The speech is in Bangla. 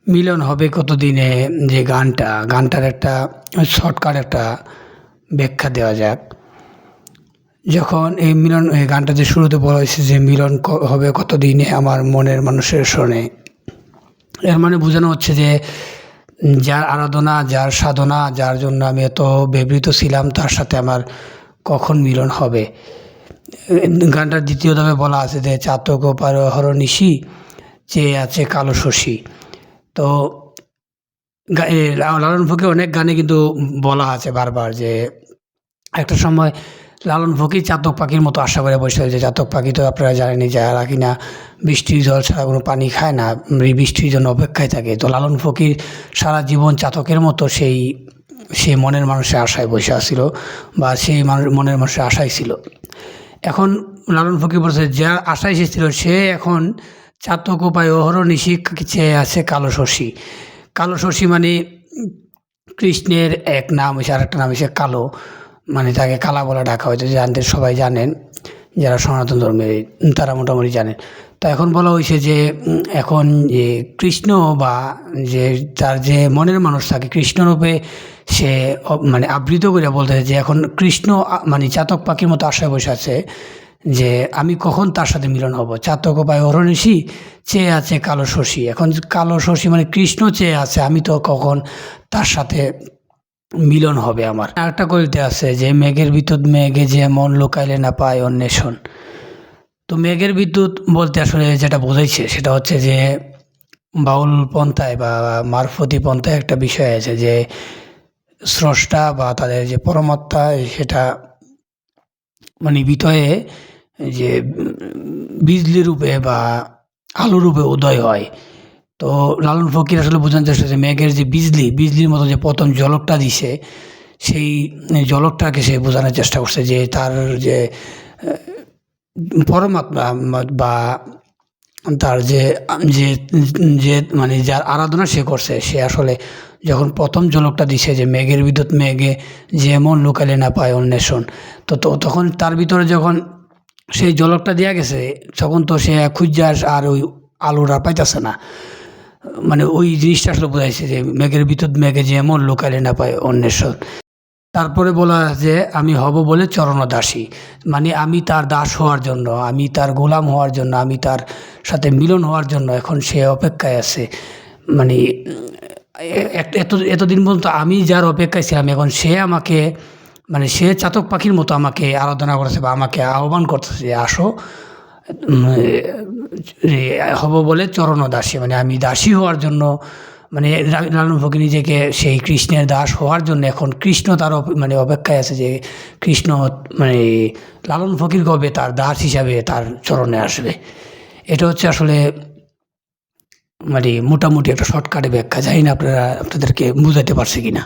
মিলন হবে কতদিনে যে গানটার একটা শর্টকাট একটা ব্যাখ্যা দেওয়া যাক। যখন এই গানটা যে শুরুতে বলা হয়েছে যে মিলন হবে কতদিনে আমার মনের মানুষের শোনে, এর মানে বোঝানো হচ্ছে যে যার আরাধনা, যার সাধনা, যার জন্য আমি এত ব্যবহৃত ছিলাম, তার সাথে আমার কখন মিলন হবে। গানটার দ্বিতীয় ধাপে বলা আছে যে চাতক পার অহরনিশি চেয়ে আছে কালো শশী। তো লালন ফকির অনেক গানে কিন্তু বলা আছে বারবার যে একটা সময় লালন ফকির চাতক পাখির মতো আশা করে বসে যে চাতক পাখি তো আপনারা জানেনই, যারা কিনা বৃষ্টির জল ছাড়া কোনো পানি খায় না, বৃষ্টির জন্য অপেক্ষায় থাকে। তো লালন ফকির সারা জীবন চাতকের মতো সে মনের মানুষের আশায় বসে আসছিল, বা সেই মনের মানুষের আশায় ছিল। এখন লালন ফকির বলছে যা আশায় এসেছিল সে এখন চাতক উপায় অহরনিশি চেয়ে আছে কালো শশী। কালো শশী মানে কৃষ্ণের এক নাম হয়েছে, আর একটা নাম হয়েছে কালো, মানে তাকে কালা বলা ডাকা হয়েছে, জানতে সবাই জানেন, যারা সনাতন ধর্মের তারা মোটামুটি জানেন। তো এখন বলা হয়েছে যে এখন যে কৃষ্ণ বা যে তার যে মনের মানুষ থাকে কৃষ্ণরূপে সে মানে আবৃত করে বলতে যে এখন কৃষ্ণ মানে চাতক পাখির মতো আশায় বসে আছে যে আমি কখন তার সাথে মিলন হব। চাতক পায় অহরনিশি চেয়ে আছে কালো শশী। এখন কালো শশী মানে কৃষ্ণ চেয়ে আছে, আমি তো কখন তার সাথে মিলন হবে আমার। আরেকটা কবিতা আছে যে মেঘের বিদ্যুৎ মেঘে যে মন লুকাইলে না পায় অন্বেষণ। তো মেঘের বিদ্যুৎ বলতে আসলে যেটা বোঝাইছে সেটা হচ্ছে যে বাউল পন্থায় বা মারফতি পন্থায় একটা বিষয় আছে যে স্রষ্টা বা তাদের যে পরমাত্মা সেটা মানে ভিতরে যে বিজলি রূপে বা আলো রূপে উদয় হয়। তো লালন ফকির আসলে বোঝানোর চেষ্টা করছে মেঘের যে বিজলির মতো যে প্রথম ঝলকটা দিছে, সেই ঝলকটাকে সে বোঝানোর চেষ্টা করছে যে তার যে পরমাত্মা বা তার যে যে যে মানে যার আরাধনা সে করছে, সে আসলে যখন প্রথম ঝলকটা দিছে যে মেঘের বিদ্যুৎ মেঘে যেমন লুকালে না পায় অন্বেষণ, তো তখন তার ভিতরে যখন সেই ঝলকটা দেওয়া গেছে তখন তো সে খুঁজার আর ওই আলোটা পাইতেছে না। মানে ওই জিনিসটা আসলে বোঝাইছে যে মেঘের বিদ্যুৎ মেঘে যেমন লুকালে না পায় অন্বেষণ। তারপরে বলা যে আমি হব বলে চরণ দাসী, মানে আমি তার দাস হওয়ার জন্য, আমি তার গোলাম হওয়ার জন্য, আমি তার সাথে মিলন হওয়ার জন্য এখন সে অপেক্ষায় আছে। মানে এতদিন পর্যন্ত আমি যার অপেক্ষায় ছিলাম, এখন সে আমাকে মানে সে চাতক পাখির মতো আমাকে আরাধনা করছে বা আমাকে আহ্বান করতেছে যে আসো হব বলে চরণ দাসী, মানে আমি দাসী হওয়ার জন্য, মানে লালন ফকির নিজেকে সেই কৃষ্ণের দাস হওয়ার জন্য এখন কৃষ্ণ তার মানে অপেক্ষায় আছে যে কৃষ্ণ মানে লালন ফকির কবে তার দাস হিসাবে তার চরণে আসবে। এটা হচ্ছে আসলে মানে মোটামুটি একটা শর্টকাটে ব্যাখ্যা। জানি না আপনাদেরকে বুঝাতে পারছি কিনা।